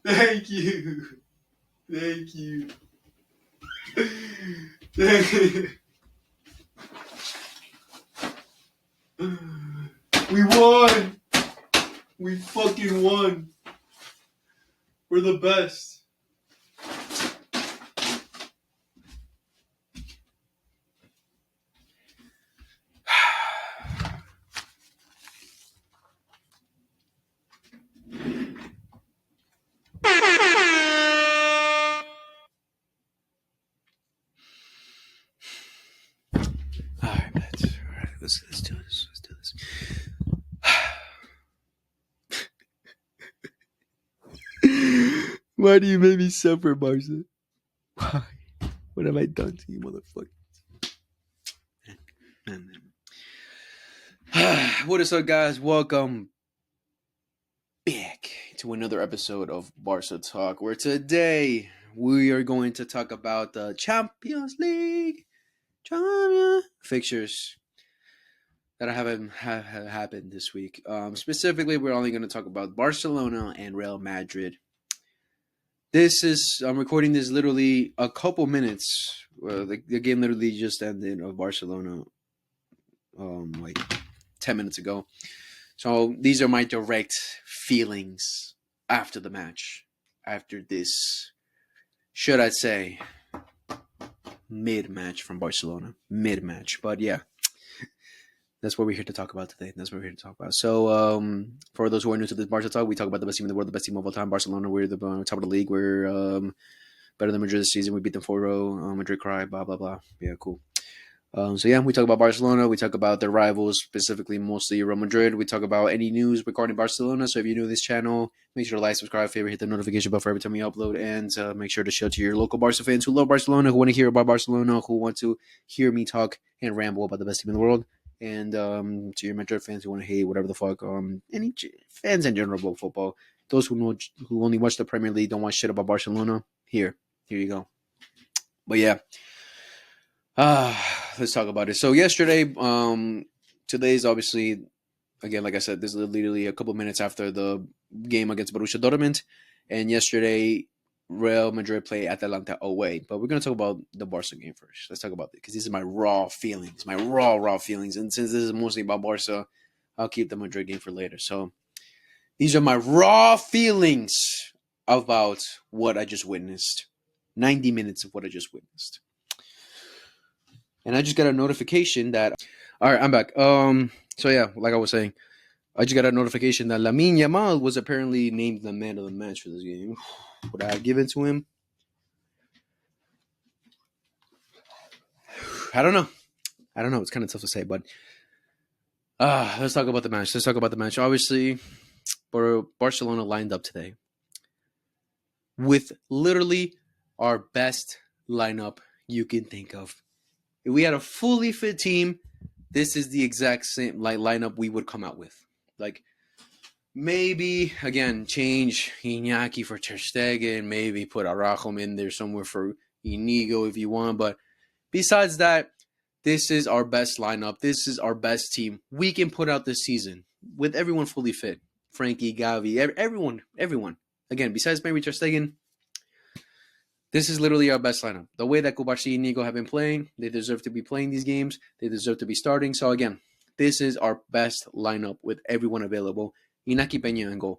Thank you. Thank you. Thank you. We won. We fucking won. We're the best. Alright, let's do this. Let's do this. Why do you make me suffer, Barca? Why? What have I done to you, motherfucker? What is up, guys? Welcome back to another episode of Barca Talk, where today we are going to talk about the Champions League fixtures that haven't happened this week. Specifically, we're only going to talk about Barcelona and Real Madrid. I'm recording this literally a couple minutes. The game literally just ended of Barcelona, like 10 minutes ago. So these are my direct feelings after the match, after this, should I say, mid-match from Barcelona. Mid-match. But yeah, that's what we're here to talk about today. So for those who are new to this Barca Talk, we talk about the best team in the world, the best team of all time, Barcelona. We're the top of the league. We're better than Madrid this season. We beat them 4-0. Madrid cry, blah, blah, blah. Yeah, cool. We talk about Barcelona. We talk about their rivals, specifically mostly Real Madrid. We talk about any news regarding Barcelona. So if you're new to this channel, make sure to like, subscribe, favorite, hit the notification bell for every time we upload, and make sure to show to your local Barca fans who love Barcelona, who want to hear about Barcelona, who want to hear me talk and ramble about the best team in the world, and to your Madrid fans who want to hate whatever the fuck, any fans in general about football. Those who only watch the Premier League, don't watch shit about Barcelona. Here you go. But yeah. Let's talk about it. So yesterday, today's obviously, again, like I said, this is literally a couple minutes after the game against Borussia Dortmund. And yesterday, Real Madrid played Atalanta away. But we're going to talk about the Barca game first. Let's talk about it because these are my raw feelings, raw feelings. And since this is mostly about Barca, I'll keep the Madrid game for later. So these are my raw feelings about what I just witnessed. 90 minutes of what I just witnessed. And I just got a notification that... All right, I'm back. So yeah, like I was saying, I just got a notification that Lamine Yamal was apparently named the man of the match for this game. Would I give it to him? I don't know. It's kind of tough to say, but let's talk about the match. Obviously, Barcelona lined up today with literally our best lineup you can think of. If we had a fully fit team, this is the exact same lineup we would come out with. Like, maybe, again, change Iñaki for Ter Stegen, maybe put Araujo in there somewhere for Inigo if you want. But besides that, this is our best lineup. This is our best team we can put out this season with everyone fully fit. Frankie, Gavi, everyone. Again, besides maybe Ter Stegen, this is literally our best lineup. The way that Kubarsi and Inigo have been playing, they deserve to be playing these games. They deserve to be starting. So again, this is our best lineup with everyone available. Inaki Peña in goal.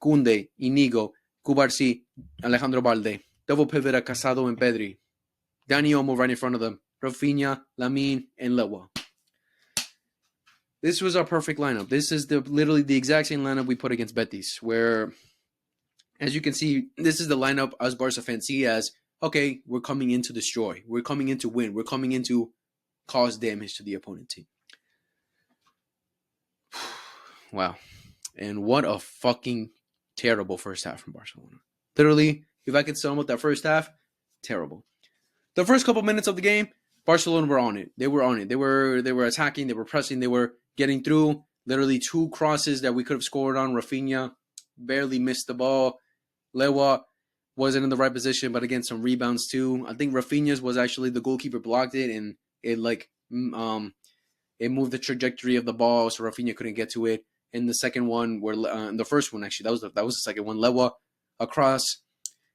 Kunde, Inigo, Kubarsi, Alejandro Balde. Double pivot at Casado and Pedri. Dani Olmo right in front of them. Rafinha, Lamine, and Lewa. This was our perfect lineup. This is literally the exact same lineup we put against Betis, where... As you can see, this is the lineup us Barca fans see as, okay, we're coming in to destroy. We're coming in to win. We're coming in to cause damage to the opponent team. Wow. And what a fucking terrible first half from Barcelona. Literally, if I could sum up that first half, terrible. The first couple minutes of the game, Barcelona were on it. They were on it. They were attacking. They were pressing. They were getting through. Literally 2 crosses that we could have scored on. Rafinha barely missed the ball. Lewa wasn't in the right position, but again, some rebounds too. I think Rafinha's was actually the goalkeeper blocked it, and it moved the trajectory of the ball, so Rafinha couldn't get to it. And the second one, the first one actually, that was the second one. Lewa across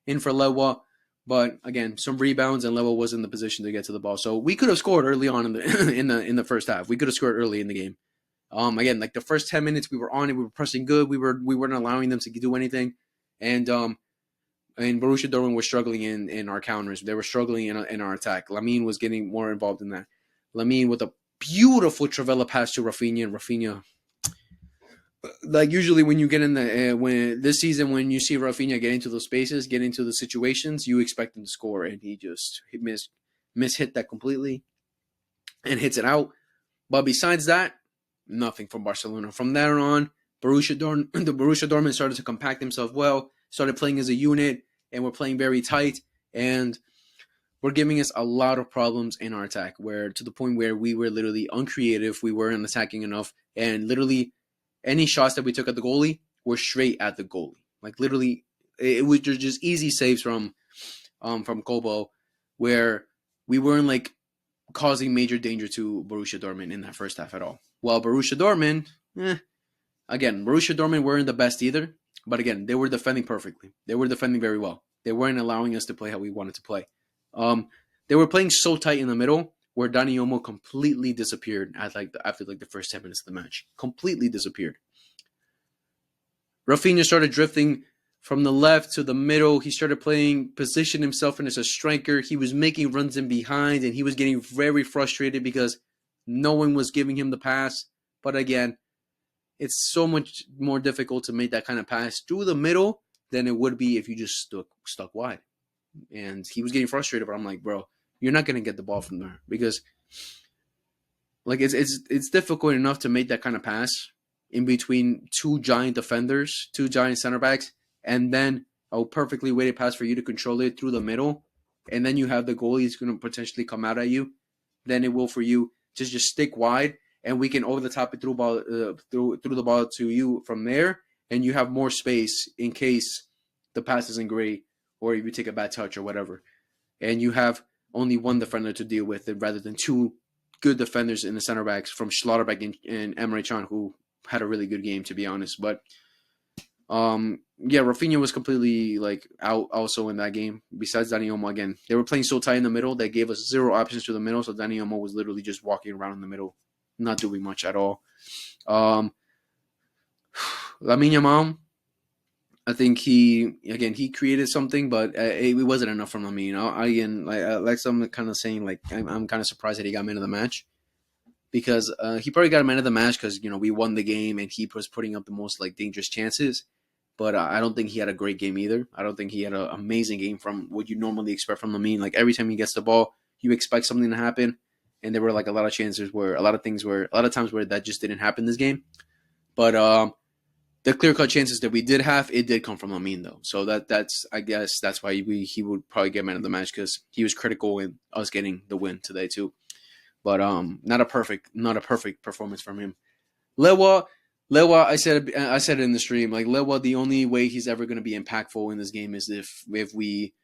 in for Lewa. But again, some rebounds and Lewa was in the position to get to the ball. So we could have scored early on in the in the first half. We could have scored early in the game. Again, like the first 10 minutes we were on it, we were pressing good. We weren't allowing them to do anything. And Borussia Dortmund was struggling in our counters. They were struggling in our attack. Lamine was getting more involved in that. Lamine with a beautiful Travella pass to Rafinha. And Rafinha, like usually when you get in the when this season when you see Rafinha get into those spaces, get into the situations, you expect him to score, and he mishit that completely and hits it out. But besides that, nothing from Barcelona. From there on, the Borussia Dortmund started to compact himself well, started playing as a unit, and we're playing very tight, and we're giving us a lot of problems in our attack, where to the point where we were literally uncreative, we weren't attacking enough, and literally any shots that we took at the goalie were straight at the goalie. Like literally, it was just easy saves from Kobo, where we weren't like causing major danger to Borussia Dortmund in that first half at all. While Borussia Dortmund, Borussia Dortmund weren't the best either, but again, they were defending perfectly. They were defending very well. They weren't allowing us to play how we wanted to play. They were playing so tight in the middle where Dani Olmo completely disappeared after the first 10 minutes of the match. Completely disappeared. Rafinha started drifting from the left to the middle. He started position himself as a striker. He was making runs in behind, and he was getting very frustrated because no one was giving him the pass. But again, it's so much more difficult to make that kind of pass through the middle than it would be if you just stuck wide. And he was getting frustrated, but I'm like, bro, you're not gonna get the ball from there because, like, it's difficult enough to make that kind of pass in between two giant defenders, two giant center backs, and then a perfectly weighted pass for you to control it through the middle, and then you have the goalie is going to potentially come out at you. Then it will for you to just stick wide, and we can over the top it through the ball to you from there, and you have more space in case the pass isn't great or if you take a bad touch or whatever, and you have only one defender to deal with it rather than two good defenders in the center backs from Schlotterbeck and Emre Can, who had a really good game, to be honest. But Rafinha was completely like out also in that game. Besides Dani Olmo, again, they were playing so tight in the middle that gave us zero options to the middle. So Dani Olmo was literally just walking around in the middle, not doing much at all. Lamine Yamal, I think he created something, but it wasn't enough from Lamine. Like some kind of saying, like I'm kind of surprised that he got man of the match. Because he probably got man of the match because we won the game and he was putting up the most like dangerous chances, but I don't think he had a great game either. I don't think he had an amazing game from what you normally expect from Lamine. Like every time he gets the ball, you expect something to happen, and there were like a lot of times where that just didn't happen this game. But the clear cut chances that we did have, it did come from Lamine though. So that's I guess that's why he would probably get man of the match because he was critical in us getting the win today too. But not a perfect performance from him. Lewa, I said it in the stream. Like Lewa, the only way he's ever going to be impactful in this game is if the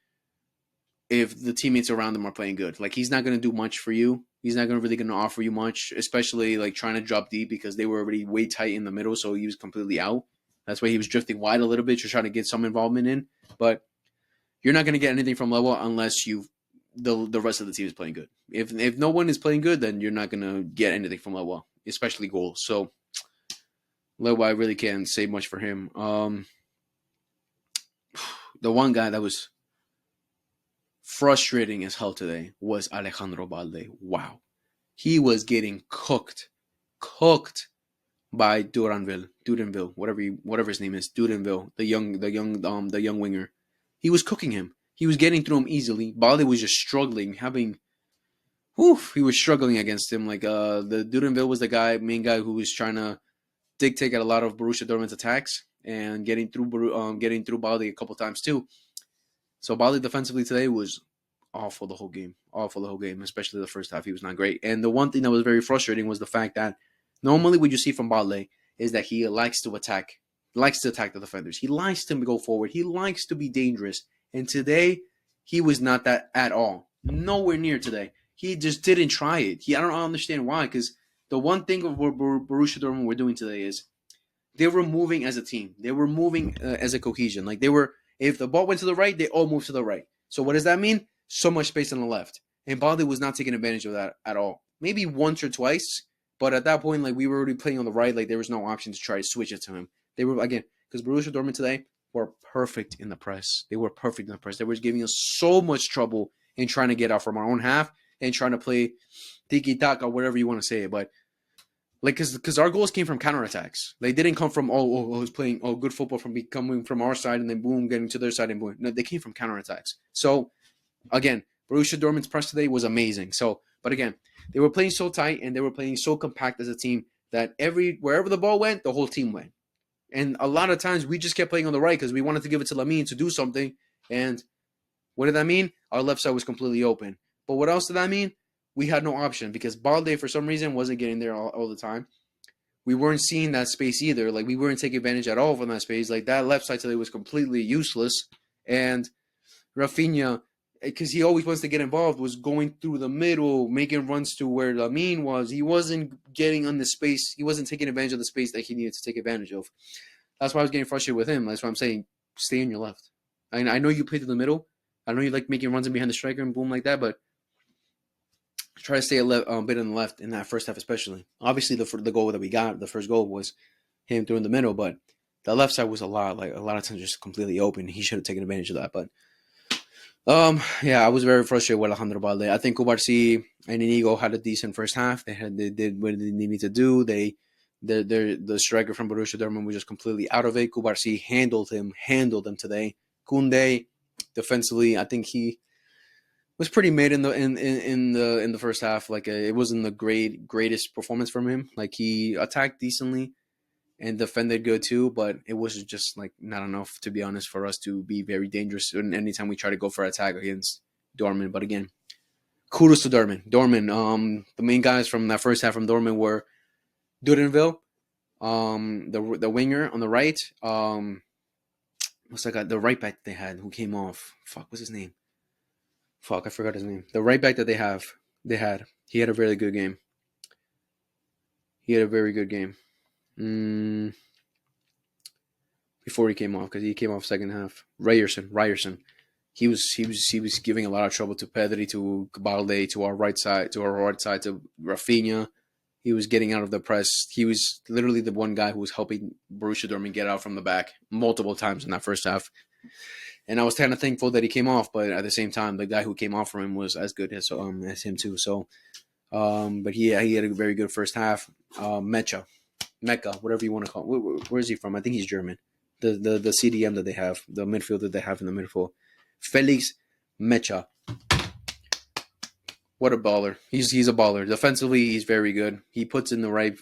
teammates around him are playing good. Like he's not going to do much for you. He's not really going to offer you much, especially like trying to drop deep because they were already way tight in the middle, so he was completely out. That's why he was drifting wide a little bit, just trying to get some involvement in. But you're not going to get anything from Lewa unless the rest of the team is playing good. If no one is playing good, then you're not gonna get anything from Lewa, especially goals. So Lewa, I really can't say much for him. The one guy that was frustrating as hell today was Alejandro Balde. Wow, he was getting cooked by Duranville, whatever his name is, Duranville, the young winger. He was cooking him. He was getting through him easily. Balde was just struggling, he was struggling against him. Like the Duranville was the main guy who was trying to dictate a lot of Borussia Dortmund's attacks and getting through Balde a couple times too. So Balde defensively today was awful the whole game, especially the first half. He was not great. And the one thing that was very frustrating was the fact that normally what you see from Balde is that he likes to attack the defenders. He likes to go forward. He likes to be dangerous. And today, he was not that at all. Nowhere near today. He just didn't try it. I don't understand why. Because the one thing what Borussia Dortmund were doing today is they were moving as a team. They were moving as a cohesion. Like they were If the ball went to the right, they all moved to the right. So what does that mean? So much space on the left. And Balde was not taking advantage of that at all. Maybe once or twice, but at that point, like, we were already playing on the right. Like, there was no option to try to switch it to him. They were, again, because Borussia Dortmund today were perfect in the press. They were perfect in the press. They were giving us so much trouble in trying to get out from our own half and trying to play tiki-taka, whatever you want to say it. But, like, because our goals came from counterattacks. They didn't come from, who's playing, good football from coming from our side and then boom, getting to their side and boom. No, they came from counterattacks. So, again, Borussia Dortmund's press today was amazing. So, but again, they were playing so tight and they were playing so compact as a team that wherever the ball went, the whole team went. And a lot of times we just kept playing on the right because we wanted to give it to Lamine to do something. And what did that mean? Our left side was completely open. But what else did that mean? We had no option because Balde, for some reason, wasn't getting there all the time. We weren't seeing that space either. Like, we weren't taking advantage at all from that space. Like, that left side today was completely useless. And Rafinha, because he always wants to get involved, was going through the middle, making runs to where Lamine was. He wasn't getting on the space. He wasn't taking advantage of the space that he needed to take advantage of. That's why I was getting frustrated with him. That's why I'm saying, stay on your left. I know you play to the middle. I know you like making runs in behind the striker and boom like that, but try to stay a bit on the left in that first half especially. Obviously, the goal that we got, the first goal, was him through in the middle, but the left side was a lot of times just completely open. He should have taken advantage of that, but I was very frustrated with Alejandro Balde. I think Cubarsí and Inigo had a decent first half. They did what they needed to do. The striker from Borussia Dortmund was just completely out of it. Cubarsí handled him today. Koundé, defensively, I think he was pretty mid in the first half. Like, it wasn't the greatest performance from him. Like, he attacked decently and defended good too, but it was just like not enough, to be honest, for us to be very dangerous anytime we try to go for attack against Dortmund. But again, kudos to Dortmund. The main guys from that first half from Dortmund were Durenville, the winger on the right, what's that guy? The right back they had who came off. What's his name? I forgot his name. The right back that they had. He had a really good game. He had a very good game. Before he came off, because he came off second half. Ryerson. He was giving a lot of trouble to Pedri, to Balde, to our right side, to Rafinha. He was getting out of the press. He was literally the one guy who was helping Borussia Dortmund get out from the back multiple times in that first half. And I was kind of thankful that he came off, but at the same time, the guy who came off from him was as good as him too. So, but he had a very good first half. Mecca, whatever you want to call it. Where is he from? I think he's German. The CDM that they have, the midfield that they have in the midfield. Felix Mecha. What a baller. He's a baller. Defensively, he's very good. He puts in the right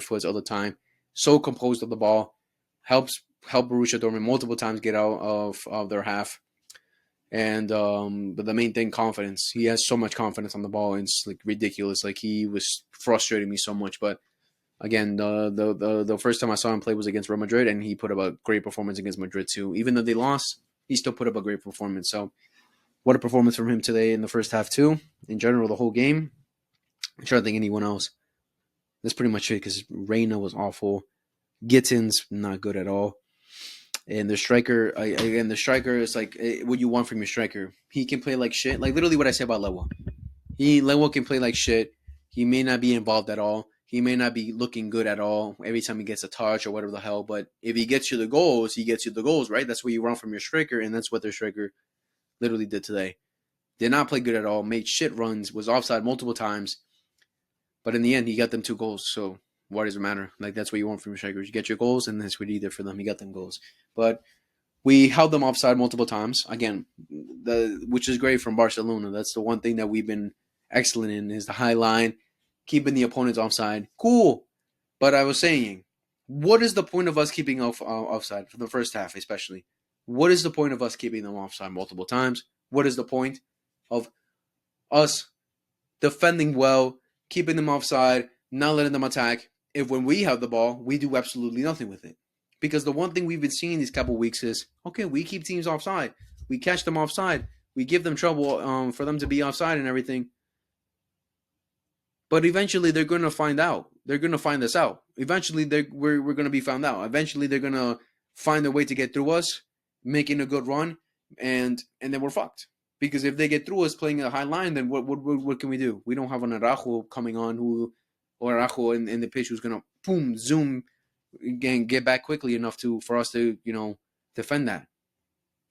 foot all the time. So composed of the ball. Help Borussia Dortmund multiple times get out of their half. And but the main thing, confidence. He has so much confidence on the ball, and it's like ridiculous. Like, he was frustrating me so much. But again, the first time I saw him play was against Real Madrid, and he put up a great performance against Madrid too. Even though they lost, he still put up a great performance. So, what a performance from him today in the first half too. In general, the whole game. I'm trying to think anyone else. That's pretty much it, because Reina was awful. Gittins, not good at all. And the striker is like what you want from your striker. He can play like shit. Like, literally what I say about Lewa. Lewa can play like shit. He may not be involved at all. He may not be looking good at all every time he gets a touch or whatever the hell. But if he gets you the goals, right? That's what you want from your striker, and that's what their striker literally did today. Did not play good at all. Made shit runs. Was offside multiple times. But in the end, he got them 2 goals. So what does it matter? Like, that's what you want from your strikers. You get your goals, and that's what you did for them. You got them goals. But we held them offside multiple times. Again, which is great from Barcelona. That's the one thing that we've been excellent in, is the high line, keeping the opponents offside. Cool. But I was saying, what is the point of us keeping offside for the first half, especially? What is the point of us keeping them offside multiple times? What is the point of us defending well, keeping them offside, not letting them attack, if when we have the ball, we do absolutely nothing with it? Because the one thing we've been seeing these couple weeks is, okay, we keep teams offside. We catch them offside. We give them trouble for them to be offside and everything. But eventually they're going to find out. They're going to find us out. Eventually we're going to be found out. Eventually they're going to find a way to get through us. making a good run, and then we're fucked. Because if they get through us playing a high line, then what can we do? We don't have an Araujo coming on or Araujo in the pitch who's gonna boom zoom and get back quickly enough for us to defend that.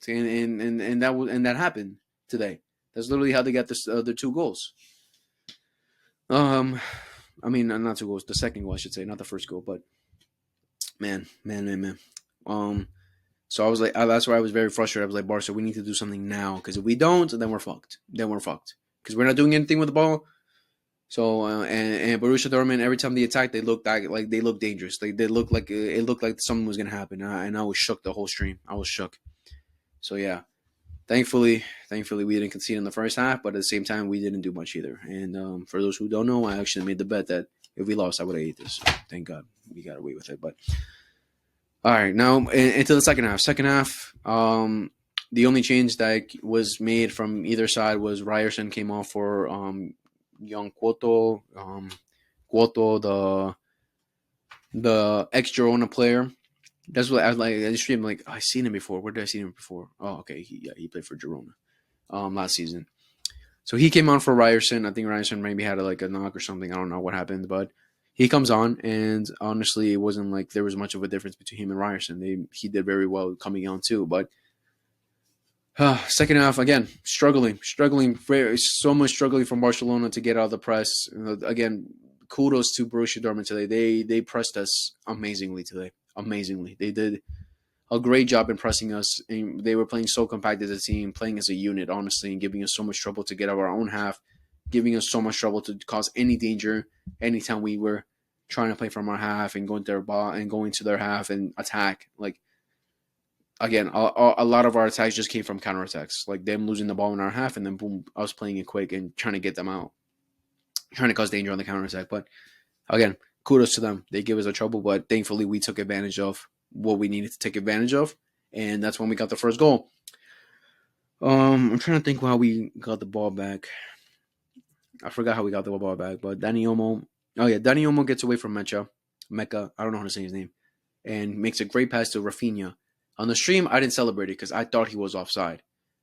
And that happened today. That's literally how they got the 2 goals. I mean, not 2 goals. The second goal, I should say, not the first goal. But man. So I was like, that's why I was very frustrated. I was like, Barca, we need to do something now, because if we don't, then we're fucked. Because we're not doing anything with the ball. So and Borussia Dortmund, every time they attacked, they looked dangerous. Like it looked like something was gonna happen, and I was shook the whole stream. I was shook. So yeah, thankfully we didn't concede in the first half, but at the same time we didn't do much either. And for those who don't know, I actually made the bet that if we lost, I would have ate this. Thank God we got away with it. But all right, now into the second half. The only change that was made from either side was Ryerson came off for young Quoto, the ex-Girona player. That's what I was like. I streamed like I seen him before. Where did I see him before? Oh, okay, he played for Girona last season. So he came on for Ryerson. I think Ryerson maybe had a knock or something. I don't know what happened, but he comes on, and honestly, it wasn't like there was much of a difference between him and Ryerson. He did very well coming on too, but second half again, struggling so much from Barcelona to get out of the press. Again, kudos to Borussia Dortmund today. They pressed us amazingly today. They did a great job in pressing us. And they were playing so compact as a team, playing as a unit, honestly, and giving us so much trouble to get out of our own half, giving us so much trouble to cause any danger anytime we were trying to play from our half and going to their half and attack. Like, again, a lot of our attacks just came from counterattacks, like them losing the ball in our half and then boom, us playing it quick and trying to get them out, trying to cause danger on the counterattack. But again, kudos to them. They gave us a trouble, but thankfully we took advantage of what we needed to take advantage of, and that's when we got the first goal. I'm trying to think how we got the ball back. I forgot how we got the ball back, but Dani Olmo gets away from Mecca. I don't know how to say his name, and makes a great pass to Rafinha. On the stream, I didn't celebrate it because I thought he was offside.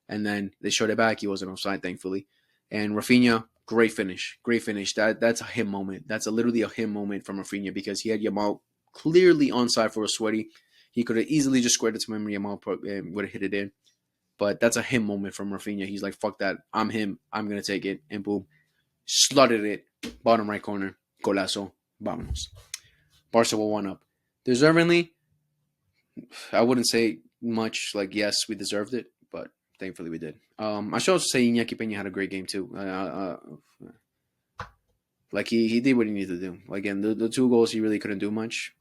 And then they showed it back. He wasn't offside, thankfully. And Rafinha, great finish. That's a him moment. That's literally a him moment from Rafinha because he had Yamal clearly onside for a sweaty. He could have easily just squared it to him and Yamal would have hit it in. But that's a him moment from Rafinha. He's like, fuck that. I'm him. I'm going to take it. And boom. Slotted it. Bottom right corner. Golazo. Vámonos. Barca will 1-up. Deservingly, I wouldn't say much. Like, yes, we deserved it, but thankfully we did. I should also say Iñaki Peña had a great game too. Like he did what he needed to do. Again, the 2 goals he really couldn't do much.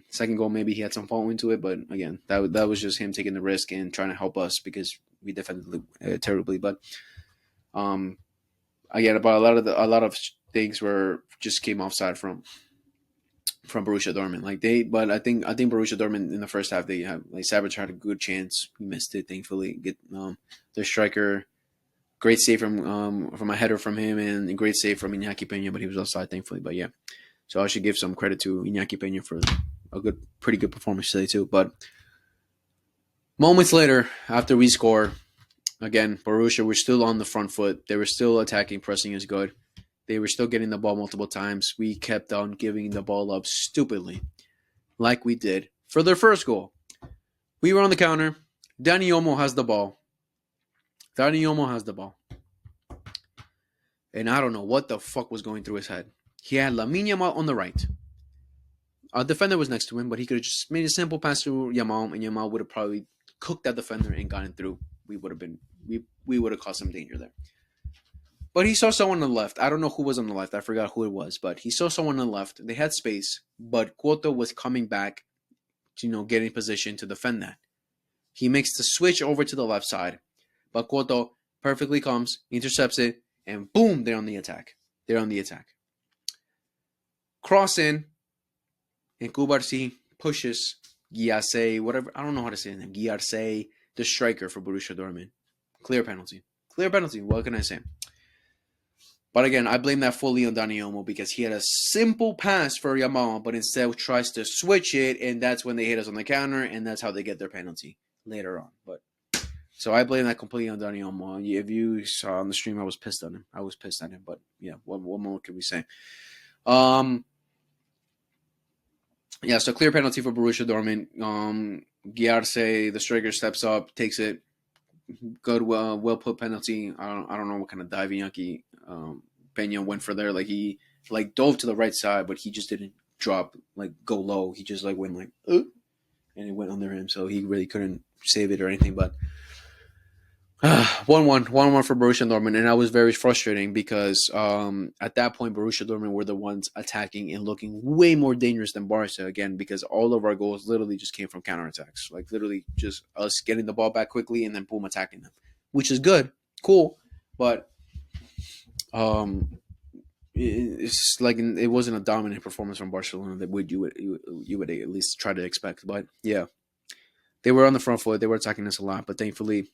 Second goal maybe he had some fault into it, but again that was just him taking the risk and trying to help us because we defended terribly. But again, about a lot of things were just came offside from Borussia Dortmund. But I think Borussia Dortmund in the first half Savage had a good chance. He missed it, thankfully. Get their striker, great save from a header from him, and a great save from Iñaki Peña, but he was offside, thankfully. But yeah, so I should give some credit to Iñaki Peña for a pretty good performance today too. But moments later, after we score, again, Borussia were still on the front foot. They were still attacking, pressing is good. They were still getting the ball multiple times. We kept on giving the ball up stupidly, like we did for their first goal. We were on the counter. Dani Olmo has the ball. And I don't know what the fuck was going through his head. He had Lamine Yamal on the right. A defender was next to him, but he could have just made a simple pass to Yamal, and Yamal would have probably cooked that defender and gotten through. We would have caused some danger there. But he saw someone on the left. I don't know who was on the left. I forgot who it was. But he saw someone on the left. They had space. But Quoto was coming back to, get in position to defend that. He makes the switch over to the left side. But Quoto perfectly comes, intercepts it, and boom, they're on the attack. Cross in, and Kubarsi pushes Guiarse, whatever. I don't know how to say his name. Guiarse, the striker for Borussia Dortmund. Clear penalty. What can I say? But again, I blame that fully on Dani Olmo because he had a simple pass for Yamal, but instead tries to switch it, and that's when they hit us on the counter, and that's how they get their penalty. later on. But so I blame that completely on Dani Olmo. If you saw on the stream, I was pissed on him. But yeah, what more can we say? Yeah, so clear penalty for Borussia Dortmund. Giarse, the striker, steps up, takes it. Good, well put penalty. I don't know what kind of diving Yankee Peña went for there. Like he dove to the right side, but he just didn't drop, like go low. He just like went like and it went under him, so he really couldn't save it or anything. But 1-1 for Borussia Dortmund, and that was very frustrating because at that point Borussia Dortmund were the ones attacking and looking way more dangerous than Barca again, because all of our goals literally just came from counterattacks, like literally just us getting the ball back quickly and then boom, attacking them, which is good, cool, but it's like it wasn't a dominant performance from Barcelona that you would at least try to expect. But yeah, they were on the front foot, they were attacking us a lot, but thankfully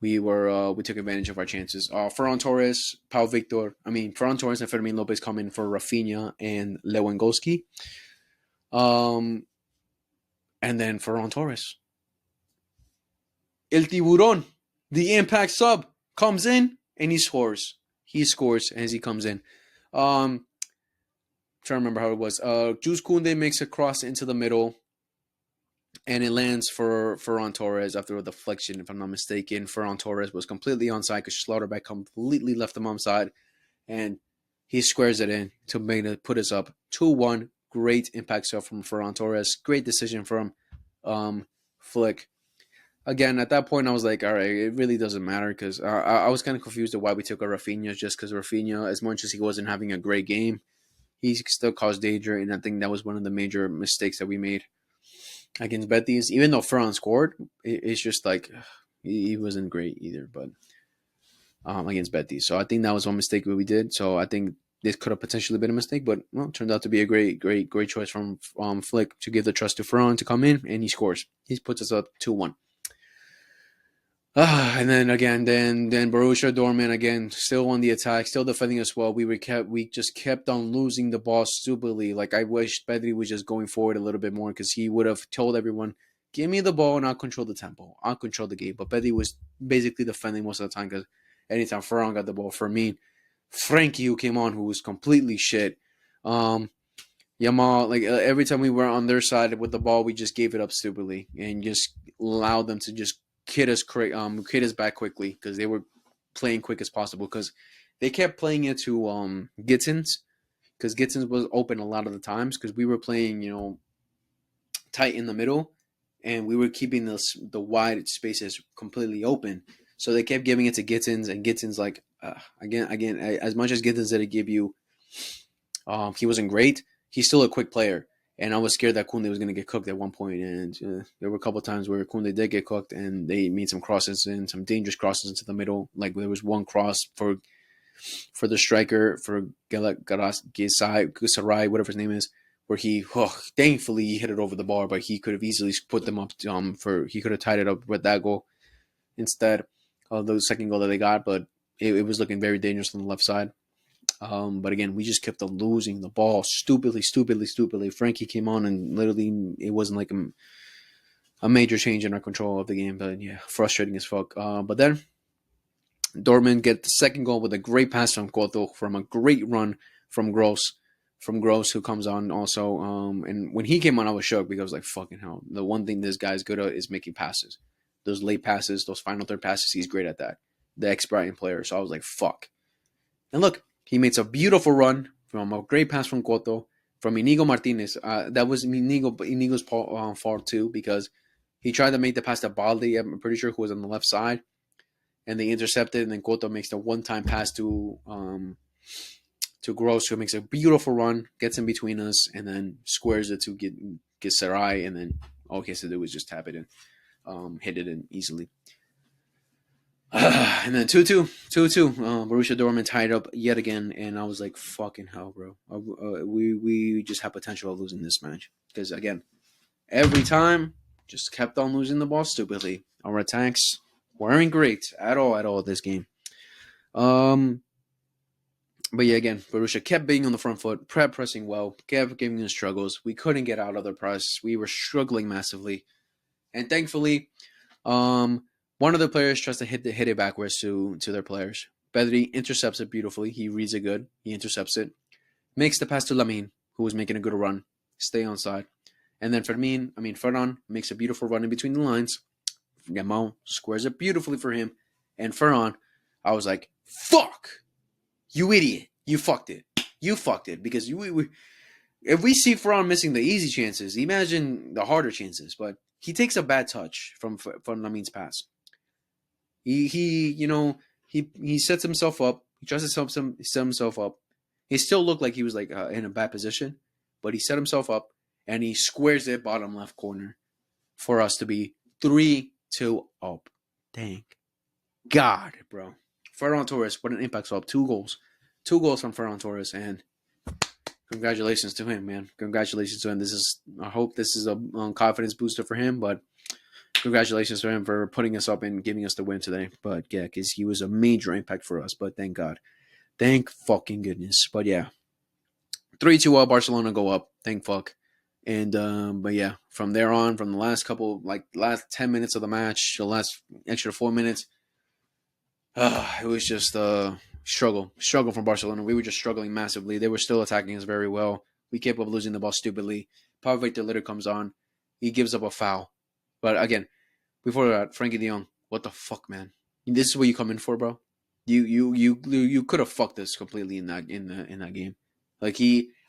we took advantage of our chances. Ferran Torres, Ferran Torres and Fermin Lopez come in for Rafinha and Lewandowski. And then Ferran Torres, El Tiburón, the impact sub, comes in and he scores. He scores as he comes in. Trying to remember how it was. Jules Koundé makes a cross into the middle, and it lands for Ferran Torres after a deflection, if I'm not mistaken. Ferran Torres was completely onside because Schlotterbeck completely left him onside, and he squares it in to put us up 2-1. Great impact stuff from Ferran Torres. Great decision from Flick. Again, at that point, I was like, all right, it really doesn't matter, because I was kind of confused at why we took a Rafinha, just because Rafinha, as much as he wasn't having a great game, he still caused danger, and I think that was one of the major mistakes that we made against Betis. Even though Ferran scored, it's just like he wasn't great either, but against Betis. So I think that was one mistake that we did. So I think this could have potentially been a mistake, but well, it turned out to be a great choice from Flick to give the trust to Ferran to come in, and he scores. He puts us up 2-1. And then again, then Borussia Dortmund again, still on the attack, still defending us well. We just kept on losing the ball stupidly. Like I wish Pedri was just going forward a little bit more, because he would have told everyone, "Give me the ball and I'll control the tempo. I'll control the game." But Pedri was basically defending most of the time, because anytime Ferran got the ball, for me, Frankie, who came on, who was completely shit. Yamal, like every time we were on their side with the ball, we just gave it up stupidly and just allowed them to just kid us back quickly, because they were playing quick as possible, because they kept playing it to Gittins, because Gittins was open a lot of the times, because we were playing tight in the middle, and we were keeping the wide spaces completely open. So they kept giving it to Gittins, and Gittins like again as much as Gittins did give you, he wasn't great. He's still a quick player. And I was scared that Koundé was going to get cooked at one point. And there were a couple of times where Koundé did get cooked, and they made some crosses and some dangerous crosses into the middle. Like there was one cross for the striker, for Gasarai, whatever his name is, where thankfully he hit it over the bar, but he could have easily put them up he could have tied it up with that goal instead of the second goal that they got. But it was looking very dangerous on the left side. But again, we just kept on losing the ball stupidly. Frankie came on, and literally it wasn't like a major change in our control of the game. But yeah, frustrating as fuck. But then Dortmund get the second goal with a great pass from Couto, from a great run from Gross, who comes on also. And when he came on, I was shocked, because I was like, fucking hell. The one thing this guy's good at is making passes. Those late passes, those final third passes, he's great at that. The ex-Brighton player. So I was like, fuck. And look, he makes a beautiful run from a great pass from Couto, from Inigo Martinez. That was Inigo's fault too, because he tried to make the pass to Balde, I'm pretty sure, who was on the left side, and they intercepted, and then Couto makes the one-time pass to Gross, who makes a beautiful run, gets in between us, and then squares it to get Sarai, and then all he has to do is just tap it in, hit it in easily. And then 2-2. Borussia Dortmund tied up yet again, and I was like, fucking hell, bro. We just have potential of losing this match. Because, again, every time, just kept on losing the ball stupidly. Our attacks weren't great at all this game. But yeah, again, Borussia kept being on the front foot, pressing well, kept giving us struggles. We couldn't get out of the press. We were struggling massively. And thankfully, One of the players tries to hit it backwards to their players. Pedri intercepts it beautifully. He reads it good. He intercepts it. Makes the pass to Lamine, who was making a good run. Stay on side. And then Ferran makes a beautiful run in between the lines. Yamal squares it beautifully for him. And Ferran, I was like, fuck! You idiot. You fucked it. You fucked it. Because if we see Ferran missing the easy chances, imagine the harder chances. But he takes a bad touch from Lamine's pass. He sets himself up. He tries to set himself up. He still looked like he was in a bad position, but he set himself up and he squares it bottom left corner for us to be 3-2 up. Thank God, bro. Ferran Torres, what an impact swap. 2 goals. 2 goals from Ferran Torres, and congratulations to him, man. Congratulations to him. I hope this is a confidence booster for him, but congratulations to him for putting us up and giving us the win today. But yeah, because he was a major impact for us, but thank God. Thank fucking goodness. But yeah, 3-2 up, Barcelona go up. Thank fuck. And but yeah, from there on, from the last 10 minutes of the match, the last extra 4 minutes, it was just struggle from Barcelona. We were just struggling massively. They were still attacking us very well. We kept up losing the ball stupidly. Pau Victor later comes on. He gives up a foul. But again, before that, Frankie de Jong, what the fuck, man? This is what you come in for, bro. You could have fucked us completely in that game. I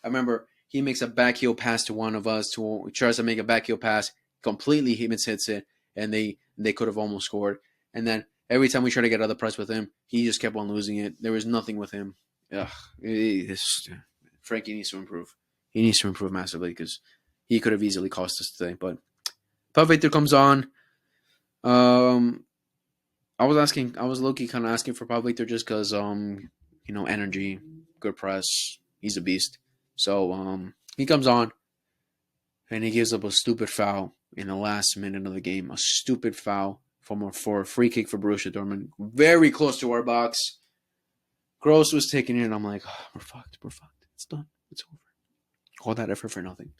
remember he makes a backheel pass to one of us. Tries to make a backheel pass, completely hits it, and they could have almost scored. And then every time we try to get out of the press with him, he just kept on losing it. There was nothing with him. Frankie needs to improve. He needs to improve massively because he could have easily cost us today. But Pau Victor comes on. I was low-key kind of asking for Pau Victor just because, energy, good press. He's a beast. So, he comes on and he gives up a stupid foul in the last minute of the game. A stupid foul for a free kick for Borussia Dortmund. Very close to our box. Gross was taking it and I'm like, we're fucked. It's done. It's over. All that effort for nothing.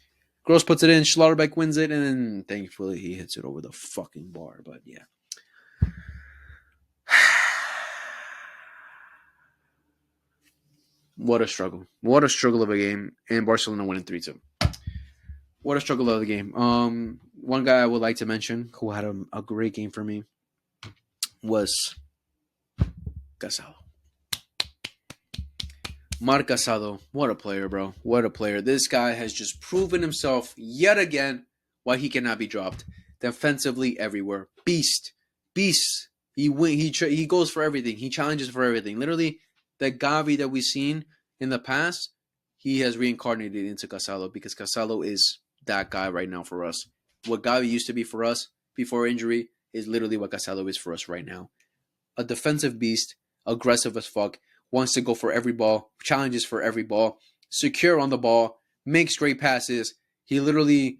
Gross puts it in. Schlotterbeck wins it, and then thankfully he hits it over the fucking bar. But yeah. What a struggle. What a struggle of a game. And Barcelona winning 3-2. What a struggle of the game. One guy I would like to mention who had a great game for me was Casado. Marc Casado. What a player, bro. What a player. This guy has just proven himself yet again why he cannot be dropped. Defensively everywhere. Beast. He goes for everything. He challenges for everything. Literally, the Gavi that we've seen in the past, he has reincarnated into Casado because Casado is that guy right now for us. What Gavi used to be for us before injury is literally what Casado is for us right now. A defensive beast, aggressive as fuck, wants to go for every ball, challenges for every ball, secure on the ball, makes great passes. He literally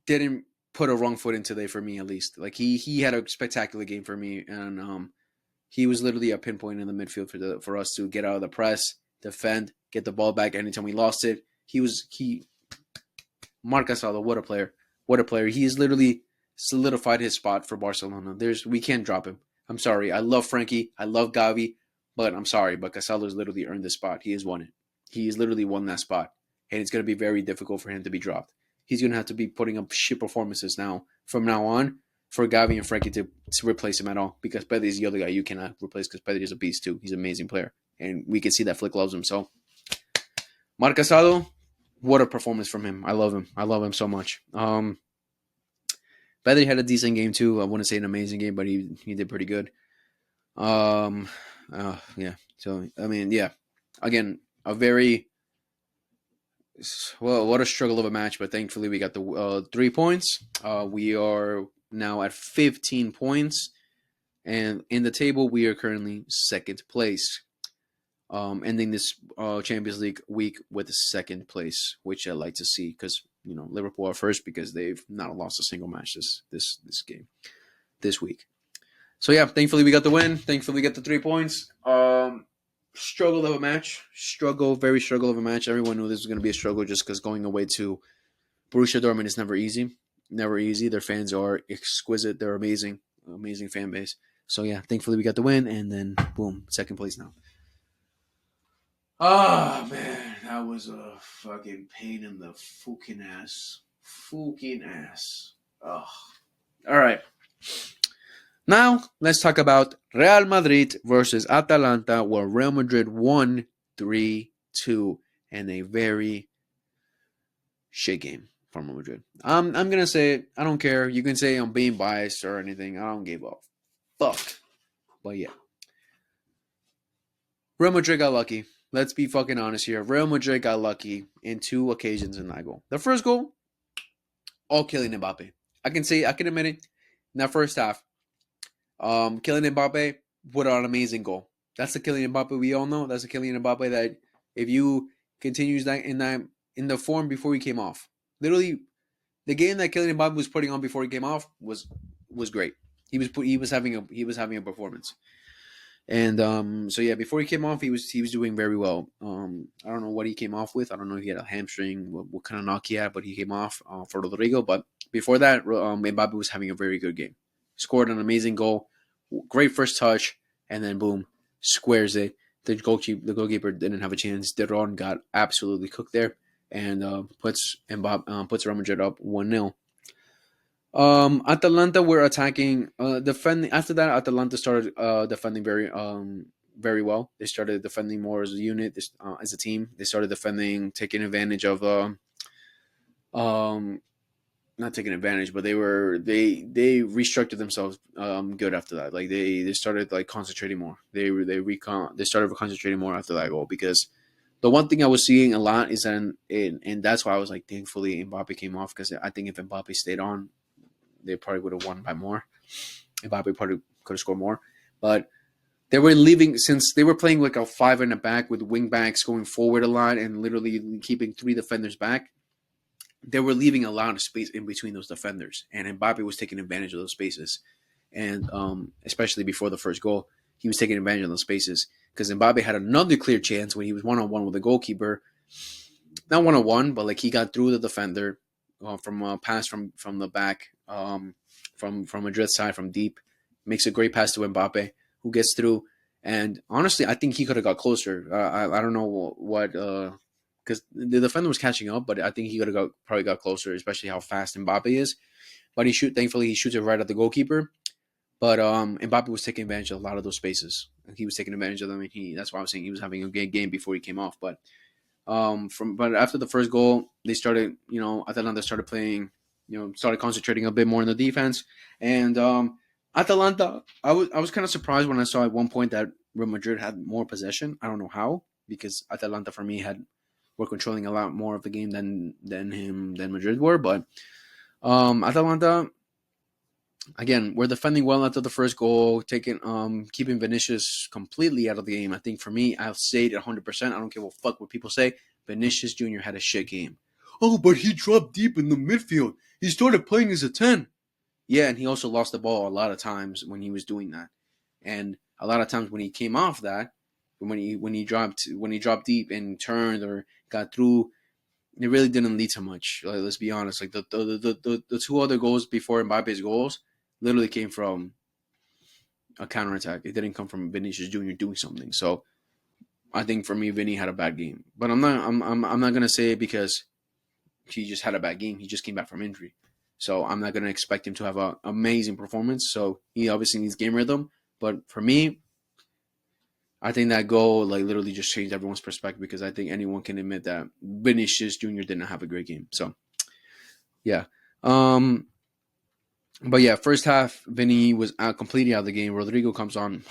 didn't put a wrong foot in today for me, at least. Like he had a spectacular game for me, and he was literally a pinpoint in the midfield for us to get out of the press, defend, get the ball back anytime we lost it. Marc Casado, what a player. What a player. He has literally solidified his spot for Barcelona. We can't drop him. I'm sorry. I love Frankie. I love Gavi. But I'm sorry, but Casado has literally earned this spot. He has won it. He has literally won that spot. And it's going to be very difficult for him to be dropped. He's going to have to be putting up shit performances from now on for Gavi and Frankie to replace him at all. Because Pedri is the other guy you cannot replace because Pedri is a beast too. He's an amazing player. And we can see that Flick loves him. So, Marc Casado, what a performance from him. I love him. I love him so much. Pedri had a decent game too. I wouldn't say an amazing game, but he did pretty good. Yeah. So, yeah. Again, what a struggle of a match, but thankfully we got the 3 points. We are now at 15 points, and in the table we are currently second place. Ending this Champions League week with second place, which I like to see because Liverpool are first because they've not lost a single match this week. So yeah, thankfully we got the win. Thankfully we got the 3 points. Struggle of a match. Very struggle of a match. Everyone knew this was going to be a struggle just because going away to Borussia Dortmund is never easy. Never easy. Their fans are exquisite. They're amazing. amazing fan base. So yeah, thankfully we got the win, and then boom, second place now. Oh man, that was a fucking pain in the fucking ass. Fucking ass. Oh. All right. Now let's talk about Real Madrid versus Atalanta, where Real Madrid won 3-2 in a very shit game from Real Madrid. I'm gonna say it. I don't care. You can say I'm being biased or anything. I don't give a fuck. But yeah, Real Madrid got lucky. Let's be fucking honest here. Real Madrid got lucky in two occasions in that goal. The first goal, all Kylian Mbappe. I can admit it. In that first half, Kylian Mbappe put on an amazing goal. That's the Kylian Mbappe we all know. That's the Kylian Mbappe that if you continues that in the form before he came off, literally the game that Kylian Mbappe was putting on before he came off was great. He was having a performance. And so yeah, before he came off, he was doing very well. I don't know what he came off with. I don't know if he had a hamstring, what kind of knock he had, but he came off for Rodrigo. But before that, Mbappe was having a very good game. Scored an amazing goal, great first touch, and then boom, squares it. The goalkeeper didn't have a chance. Deron got absolutely cooked there, and puts Real Madrid up 1-0. Atalanta were attacking, defending. After that, Atalanta started defending very well. They started defending more as a unit, as a team. They started defending, taking advantage of not taking advantage, but they restructured themselves good after that. Like they started like concentrating more. They started concentrating more after that goal, because the one thing I was seeing a lot is that, and that's why I was like, thankfully Mbappe came off, because I think if Mbappe stayed on, they probably would have won by more. Mbappe probably could have scored more. But they were leaving, since they were playing like a five in the back with wing backs going forward a lot and literally keeping three defenders back. They were leaving a lot of space in between those defenders. And Mbappe was taking advantage of those spaces. And especially before the first goal, he was taking advantage of those spaces. Because Mbappe had another clear chance when he was one-on-one with the goalkeeper. Not one-on-one, but like he got through the defender from a pass from the back, from Madrid's side, from deep. Makes a great pass to Mbappe, who gets through. And honestly, I think he could have got closer. I don't know what, because the defender was catching up, but I think he could have probably got closer, especially how fast Mbappe is. But thankfully he shoots it right at the goalkeeper. But Mbappe was taking advantage of a lot of those spaces. He was taking advantage of them, and that's why I was saying he was having a good game before he came off. But after the first goal, they started, Atalanta started playing, started concentrating a bit more in the defense. And Atalanta, I was kind of surprised when I saw at one point that Real Madrid had more possession. I don't know how, because Atalanta for me were controlling a lot more of the game than Madrid were. But Atalanta, again, we're defending well after the first goal, keeping Vinicius completely out of the game. I think for me, I'll say it 100%. I don't care what fuck what people say. Vinicius Jr. had a shit game. Oh, but he dropped deep in the midfield. He started playing as a 10. Yeah, and he also lost the ball a lot of times when he was doing that. And a lot of times when he came off that, when he dropped deep and turned or got through, it really didn't lead to much. Like, let's be honest. Like the two other goals before Mbappe's goals literally came from a counterattack. It didn't come from Vinicius Jr. doing something. So I think for me, Vinny had a bad game. But I'm not gonna say it because he just had a bad game. He just came back from injury. So I'm not gonna expect him to have an amazing performance. So he obviously needs game rhythm. But for me, I think that goal like literally just changed everyone's perspective, because I think anyone can admit that Vinicius Jr. didn't have a great game. So yeah. But yeah, first half, Vinny was completely out of the game. Rodrigo comes on.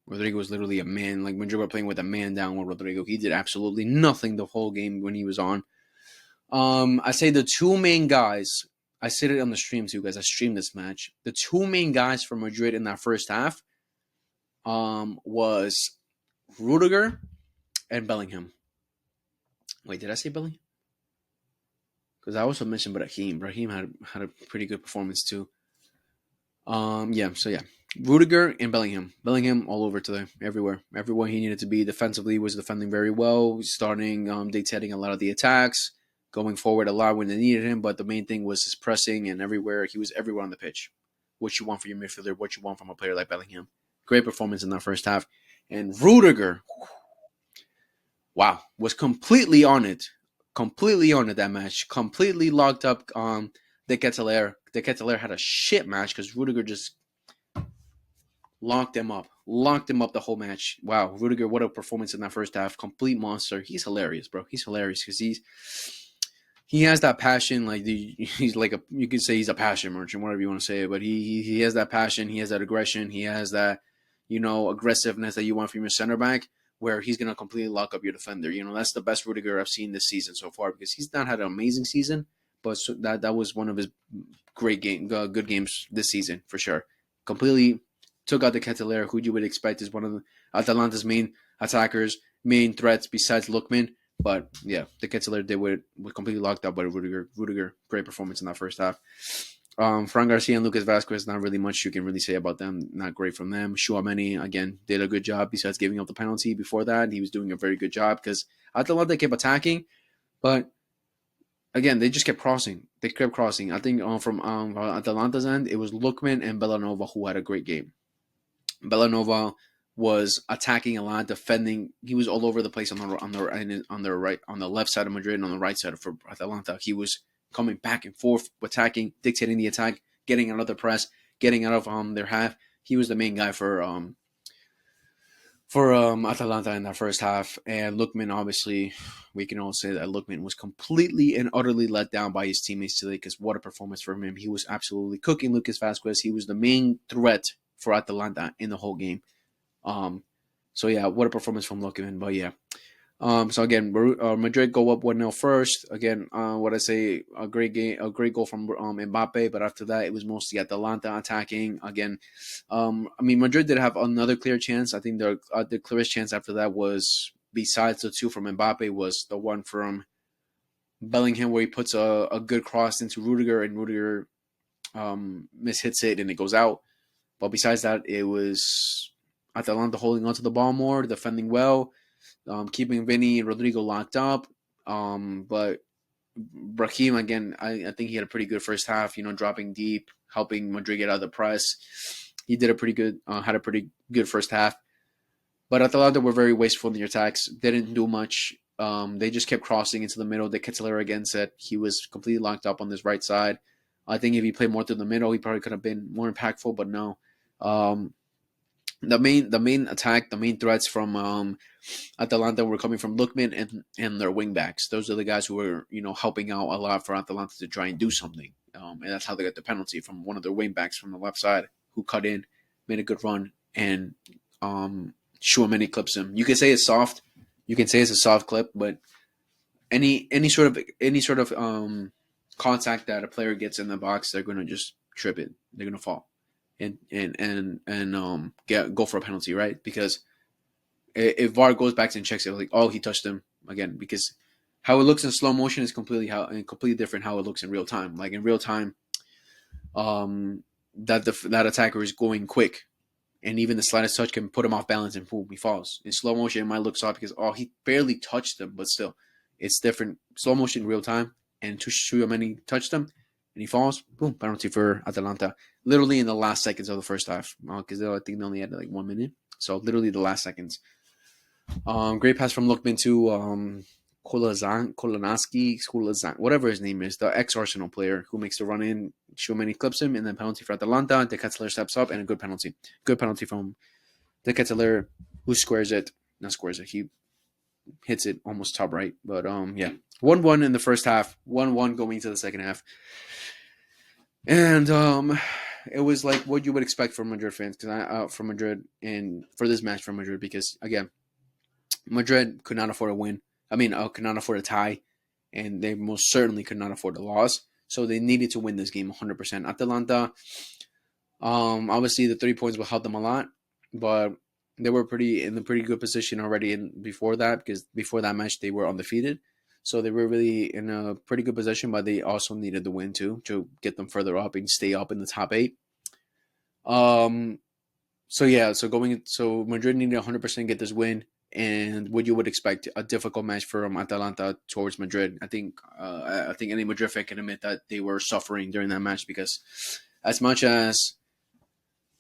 Rodrigo was literally a man. Like, Madrid were playing with a man down with Rodrigo. He did absolutely nothing the whole game when he was on. I say the two main guys, I said it on the stream too, guys. I streamed this match. The two main guys for Madrid in that first half was Rudiger and Bellingham. Wait, did I say Bellingham? Because I also mentioned Brahim. Brahim had a pretty good performance too. Rudiger and Bellingham. Bellingham all over today, everywhere he needed to be. Defensively, was defending very well, starting dictating a lot of the attacks, going forward a lot when they needed him. But the main thing was his pressing, and he was everywhere on the pitch. what you want for your midfielder, what you want from a player like Bellingham. Great performance in that first half. And Rudiger, wow, was completely on it that match, completely locked up De Ketelaere. De Ketelaere had a shit match because Rudiger just locked him up the whole match. Wow, Rudiger, what a performance in that first half. Complete monster. He's hilarious, bro. He's hilarious because he has that passion. Like he's like you could say he's a passion merchant, whatever you want to say, but he has that passion. He has that aggression. He has that, aggressiveness that you want from your center back, where he's gonna completely lock up your defender. That's the best Rudiger I've seen this season so far, because he's not had an amazing season, but that was one of his good games this season for sure. Completely took out the Ketelaere, who you would expect is one of Atalanta's main attackers, main threats besides Lookman. But yeah, the Ketelaere, they were completely locked up by Rudiger. Rudiger, great performance in that first half. Fran Garcia and Lucas Vazquez, not really much you can really say about them. Not great from them. Tchouaméni, again, did a good job besides giving up the penalty. Before that, he was doing a very good job because Atalanta kept attacking, but again, they just kept crossing. They kept crossing. I think from Atalanta's end, it was Lookman and Bellanova who had a great game. Bellanova was attacking a lot, defending. He was all over the place on the left side of Madrid and on the right side for Atalanta. He was coming back and forth, attacking, dictating the attack, getting out of the press, getting out of their half. He was the main guy for Atalanta in that first half. And Lookman, obviously, we can all say that Lookman was completely and utterly let down by his teammates today, because what a performance from him. He was absolutely cooking Lucas Vazquez. He was the main threat for Atalanta in the whole game. So yeah, what a performance from Lookman. But yeah, so again, Madrid go up 1-0 first. Again, what I say, a great game, a great goal from Mbappe. But after that, it was mostly Atalanta attacking. Again, Madrid did have another clear chance. I think the clearest chance after that was, besides the two from Mbappe, was the one from Bellingham, where he puts a good cross into Rudiger, and Rudiger mishits it and it goes out. But besides that, it was Atalanta holding onto the ball more, defending well, keeping Vinny and Rodrigo locked up. But Brahim, again, I think he had a pretty good first half, dropping deep, helping Madrid get out of the press. He did had a pretty good first half. But Atalanta were very wasteful in the attacks, didn't do much. They just kept crossing into the middle. The Ketelaere again said he was completely locked up on this right side. I think if he played more through the middle, he probably could have been more impactful, but no. The main attack, the main threats from Atalanta were coming from Lookman and their wingbacks. Those are the guys who were, helping out a lot for Atalanta to try and do something. And that's how they got the penalty from one of their wingbacks from the left side, who cut in, made a good run, and Tchouaméni clips him. You can say it's soft. You can say it's a soft clip, but any sort of contact that a player gets in the box, they're gonna just trip it. They're gonna fall, and go for a penalty, right? Because if VAR goes back and checks it, like, oh, he touched him again, because how it looks in slow motion is completely different how it looks in real time. Like in real time, that attacker is going quick, and even the slightest touch can put him off balance and boom, he falls. In slow motion, it might look soft because he barely touched him, but still, it's different. Slow motion, real time, and Tchouaméni touched him, and he falls. Boom, penalty for Atalanta. Literally in the last seconds of the first half, because I think they only had like 1 minute. So literally the last seconds. Great pass from Lookman to Kolanaski, whatever his name is, the ex-Arsenal player who makes the run in. Tchouaméni clips him, and then penalty for Atalanta. De Ketelaere steps up, and a good penalty. Good penalty from De Ketelaere, who squares it. Not squares it. He hits it almost top right. But yeah, 1-1 in the first half. 1-1 going into the second half. And it was like what you would expect from Madrid fans, from Madrid, and for this match from Madrid, because again, Madrid could not afford a win. Could not afford a tie, and they most certainly could not afford a loss. So they needed to win this game 100%. Atalanta, obviously the 3 points will help them a lot, but they were in a pretty good position already before that, because before that match they were undefeated. So they were really in a pretty good position, but they also needed the win too to get them further up and stay up in the top 8. So Madrid needed 100% get this win. And what you would expect, a difficult match from Atalanta towards Madrid. I think any Madrid fan can admit that they were suffering during that match, because as much as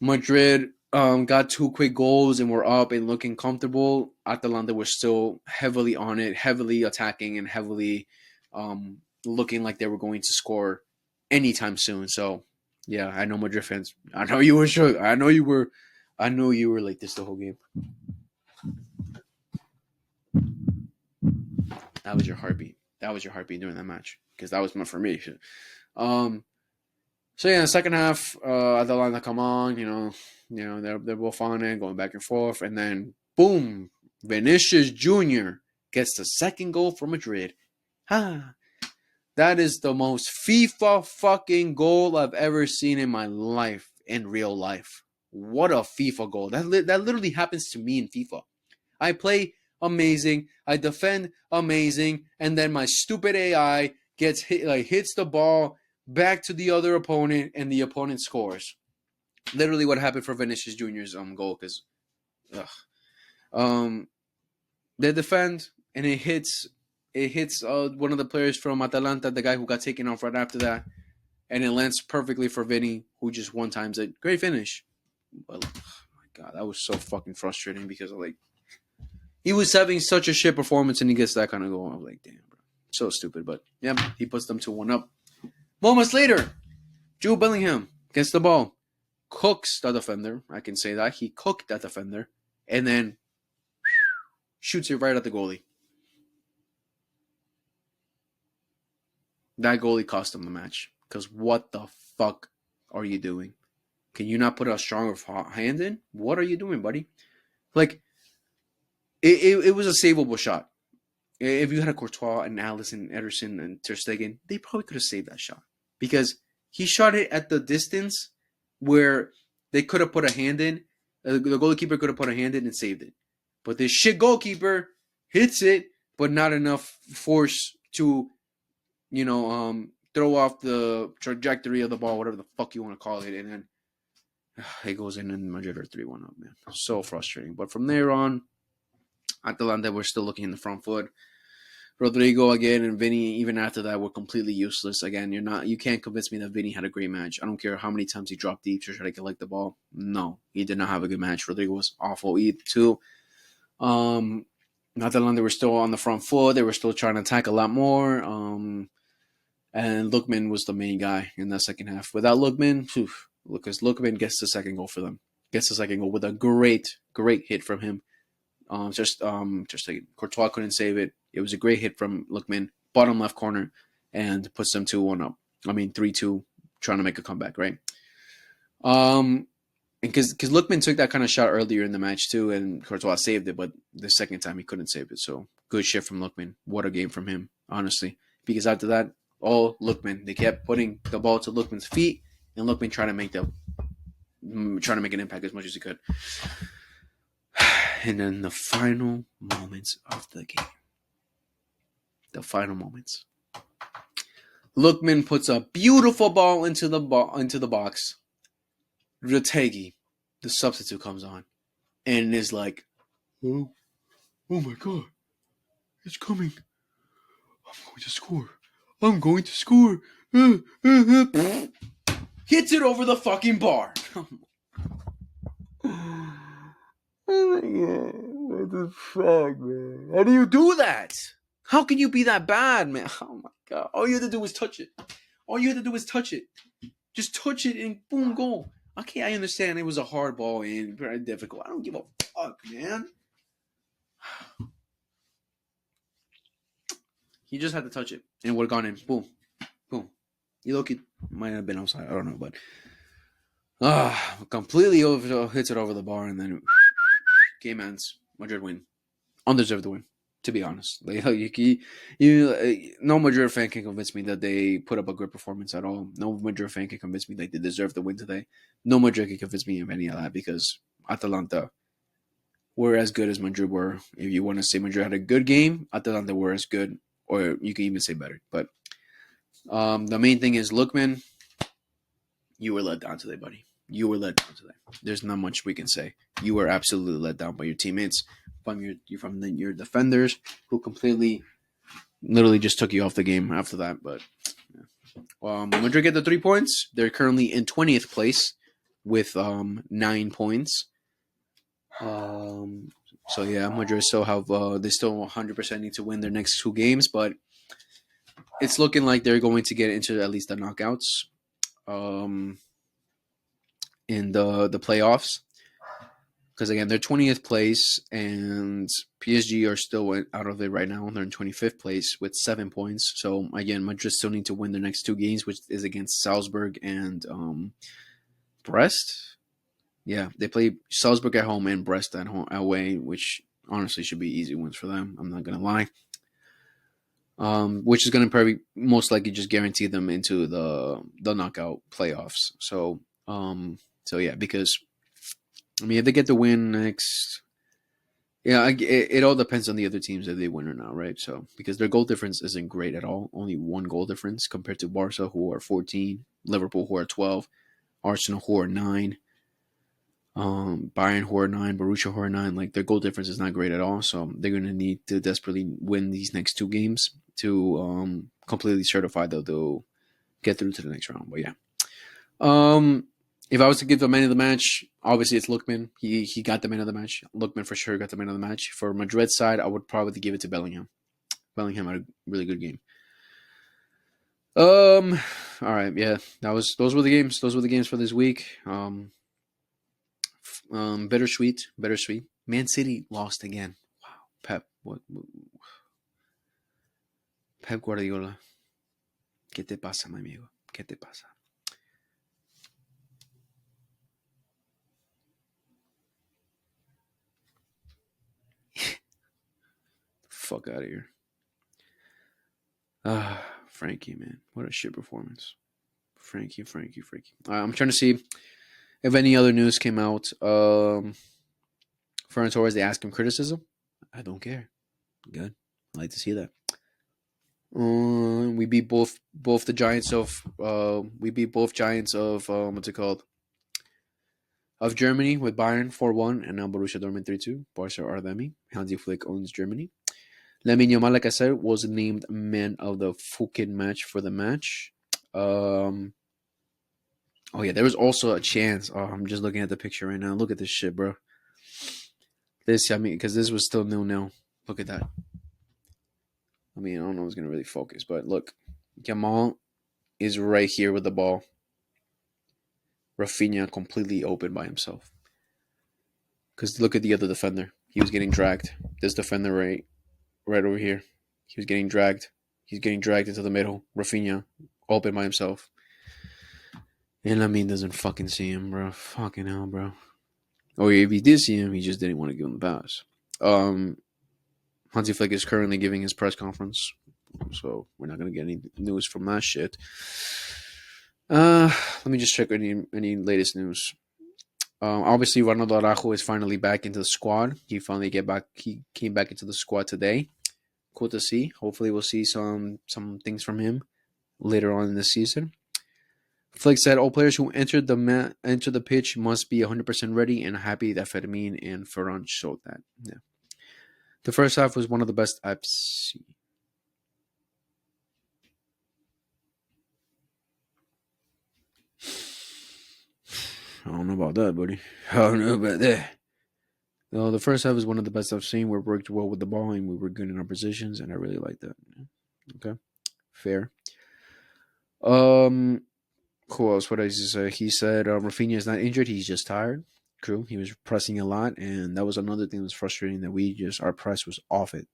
Madrid got 2 quick goals and were up and looking comfortable. Atalanta was still heavily on it, heavily attacking, and heavily looking like they were going to score anytime soon. So, yeah, I know Madrid fans. I know you were sure. I know you were like this the whole game. That was your heartbeat. That was your heartbeat during that match because that was my formation. So yeah, in the second half, Atalanta come on, they're both on it, going back and forth, and then boom, Vinicius Jr. gets the second goal for Madrid. Ha! That is the most FIFA fucking goal I've ever seen in my life, in real life. What a FIFA goal! That literally happens to me in FIFA. I play amazing, I defend amazing, and then my stupid AI gets hits the ball back to the other opponent, and the opponent scores. Literally, what happened for Vinicius Jr.'s goal? Because, they defend, and it hits one of the players from Atalanta, the guy who got taken off right after that, and it lands perfectly for Vinny, who just one times it. Great finish. But, oh my God, that was so fucking frustrating because he was having such a shit performance and he gets that kind of goal. I'm like, damn, bro. So stupid. But yeah, he puts them 2-1 up. Moments later, Jude Bellingham gets the ball. Cooks the defender. I can say that. He cooked that defender. And then shoots it right at the goalie. That goalie cost him the match. Because what the fuck are you doing? Can you not put a stronger hand in? What are you doing, buddy? It was a savable shot. If you had a Courtois and Alisson, Ederson, and Ter Stegen, they probably could have saved that shot. Because he shot it at the distance where they could have put a hand in. The goalkeeper could have put a hand in and saved it. But this shit goalkeeper hits it, but not enough force to, throw off the trajectory of the ball, whatever the fuck you want to call it. And then it goes in and Madrid are 3-1 up, man. So frustrating. But from there on, Atalanta were still looking in the front foot. Rodrigo again and Vinny, even after that, were completely useless. Again, you can't convince me that Vinny had a great match. I don't care how many times he dropped deep to try to collect the ball. No, he did not have a good match. Rodrigo was awful too. Atalanta were still on the front foot. They were still trying to attack a lot more. And Lookman was the main guy in that second half. Without Lookman, because Lookman gets the second goal for them. Gets the second goal with a great hit from him. Just like Courtois couldn't save it. It was a great hit from Lookman, bottom left corner, and puts them 2-1 up. 3-2, trying to make a comeback, right? And because Lookman took that kind of shot earlier in the match too, and Courtois saved it, but the second time he couldn't save it. So good shit from Lookman. What a game from him, honestly. Because after that, all Lookman. They kept putting the ball to Lookman's feet, and Lookman trying to make an impact as much as he could. And then the final moments of the game. The final moments. Lookman puts a beautiful ball into the box. Retegi, the substitute, comes on and is like, "Oh my God, it's coming! I'm going to score! Hits it over the fucking bar. Oh my God, what the fuck, man? How do you do that? How can you be that bad, man? Oh my God. All you had to do was touch it. Just touch it and boom, goal. Okay, I understand it was a hard ball and very difficult. I don't give a fuck, man. He just had to touch it and it would have gone in. Boom. Boom. You look, it might have been outside. I don't know, but completely hits it over the bar and then game ends. Madrid win. Undeserved to win, to be honest. No Madrid fan can convince me that they put up a good performance at all. No Madrid fan can convince me that they deserve the win today. No Madrid can convince me of any of that because Atalanta were as good as Madrid were. If you want to say Madrid had a good game, Atalanta were as good, or you can even say better. But the main thing is, Lookman, you were let down today, buddy. You were let down today. There's not much we can say. You were absolutely let down by your teammates, from your defenders, who completely, literally just took you off the game after that. But yeah. Madrid get the 3 points. They're currently in 20th place with 9 points. So yeah, Madrid still have they still 100% need to win their next 2 games, but it's looking like they're going to get into at least the knockouts in the playoffs. Because again, they're 20th place, and PSG are still out of it right now. They're in 25th place with 7 points. So again, Madrid still need to win their next 2 games, which is against Salzburg and Brest. Yeah, they play Salzburg at home and Brest at home away, which honestly should be easy wins for them. I'm not gonna lie. Which is gonna probably most likely just guarantee them into the knockout playoffs. So yeah, because I mean, if they get the win next, yeah, it all depends on the other teams if they win or not, right? So because their goal difference isn't great at all, only 1 goal difference compared to Barca, who are 14, Liverpool, who are 12, Arsenal, who are 9, Bayern, who are 9, Borussia, who are 9. Like their goal difference is not great at all, so they're gonna need to desperately win these next 2 games to completely certify that they'll get through to the next round. But yeah. If I was to give the man of the match, obviously it's Lookman. He got the man of the match. Lookman for sure got the man of the match. For Madrid's side, I would probably give it to Bellingham. Bellingham had a really good game. All right, yeah, those were the games. Those were the games for this week. Bittersweet. Man City lost again. Wow, what Pep Guardiola. ¿Qué te pasa, mi amigo? ¿Qué te pasa? Fuck out of here. Frankie, man. What a shit performance. Frankie. I'm trying to see if any other news came out. Ferran Torres, they ask him criticism. I don't care. Good. I like to see that. We beat both the Giants of what's it called? Of Germany with Bayern 4-1 and now Borussia Dortmund 3-2. Barca are Ardemi. Hansi Flick owns Germany. Lamine Yamal, like I said, was named man of the fucking match for the match. Oh yeah, there was also a chance. Oh, I'm just looking at the picture right now. Look at this shit, bro. Because this was still 0-0. Look at that. I mean, I don't know if it's gonna really focus, but look, Yamal is right here with the ball. Rafinha completely open by himself. Because look at the other defender. He was getting dragged. This defender right over here. He was getting dragged. He's getting dragged into the middle. Rafinha open by himself. And Lamine doesn't fucking see him, bro. Fucking hell, bro. Or if he did see him, he just didn't want to give him the pass. Hansi Flick is currently giving his press conference, so we're not gonna get any news from that shit. Let me just check any latest news. Obviously, Ronaldo Araujo is finally back into the squad. He came back into the squad today. Cool to see. Hopefully, we'll see some things from him later on in the season. Flick said all players who enter the pitch must be 100% ready, and happy that Fermin and Ferran showed that. Yeah. The first half was one of the best I've seen. I don't know about that, buddy. I don't know about that. No, the first half was one of the best I've seen. We worked well with the ball and we were good in our positions, and I really like that. Okay, fair. Who else? What did he say? He said Rafinha is not injured. He's just tired. True. He was pressing a lot, and that was another thing that was frustrating. That our press was off it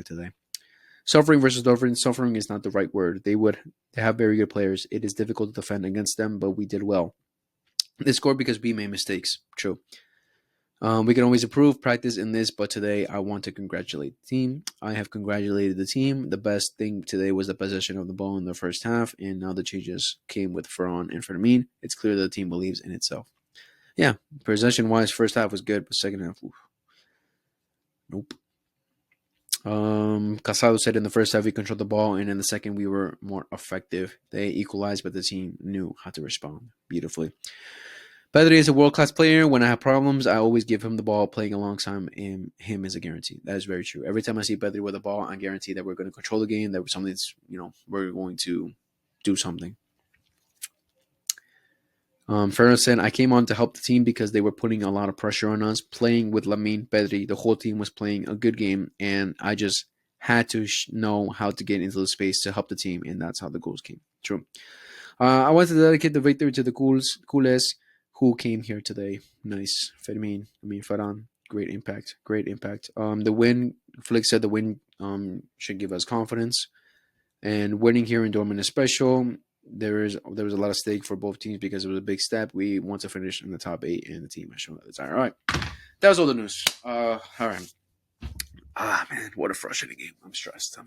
today. Suffering versus Dortmund. Suffering is not the right word. They have very good players. It is difficult to defend against them, but we did well. They scored because we made mistakes. True. We can always improve, practice in this, but today I want to congratulate the team. I have congratulated the team. The best thing today was the possession of the ball in the first half, and now the changes came with Ferran and Fermin. It's clear that the team believes in itself. Yeah, possession-wise, first half was good, but second half, oof. Nope. Casado said in the first half we controlled the ball, and in the second we were more effective. They equalized, but the team knew how to respond beautifully. Pedri is a world-class player. When I have problems, I always give him the ball. Playing alongside him is a guarantee. That is very true. Every time I see Pedri with the ball, I guarantee that we're going to control the game, that something's, we're going to do something. Ferner said, I came on to help the team because they were putting a lot of pressure on us, playing with Lamine Pedri. The whole team was playing a good game, and I just had to know how to get into the space to help the team, and that's how the goals came. True. I want to dedicate the victory to the Coolest who came here today. Nice. Fermin, Ferran, great impact. Great impact. The win, Flick said the win should give us confidence. And winning here in Dortmund is special. There was a lot of stake for both teams because it was a big step. We want to finish in the top 8, and the team has shown that it's all right. That was all the news. All right. Man, what a frustrating game. I'm stressed.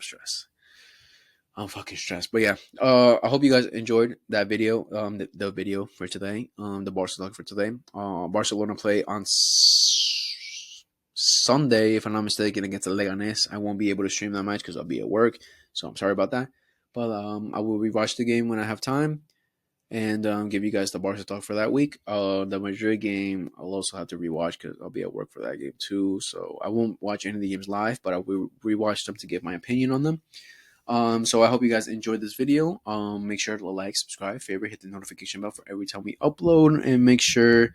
I'm fucking stressed. But yeah, I hope you guys enjoyed that video. The video for today. The Barca Talk for today. Barcelona play on Sunday, if I'm not mistaken, against the Leganes. I won't be able to stream that match because I'll be at work. So I'm sorry about that. But I will rewatch the game when I have time and give you guys the Barca Talk for that week. The Madrid game, I'll also have to rewatch because I'll be at work for that game too. So I won't watch any of the games live, but I will rewatch them to give my opinion on them. So I hope you guys enjoyed this video. Make sure to like, subscribe, favorite, hit the notification bell for every time we upload, and make sure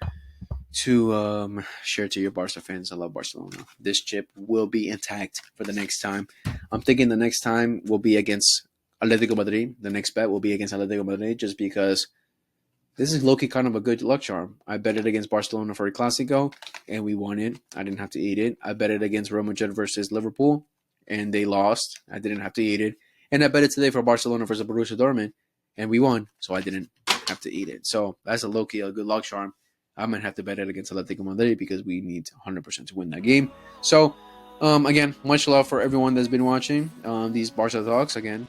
to share to your Barca fans. I love Barcelona. This chip will be intact for the next time. I'm thinking the next time will be against Atletico Madrid. The next bet will be against Atletico Madrid just because this is low-key kind of a good luck charm. I bet it against Barcelona for a Clásico, and we won it. I didn't have to eat it. I bet it against Real Madrid versus Liverpool, and they lost. I didn't have to eat it. And I bet it today for Barcelona versus Borussia Dortmund, and we won, so I didn't have to eat it. So that's a low-key, a good luck charm. I might have to bet it against Atletico Madrid because we need 100% to win that game. So, again, much love for everyone that's been watching these Barca Talks. Again,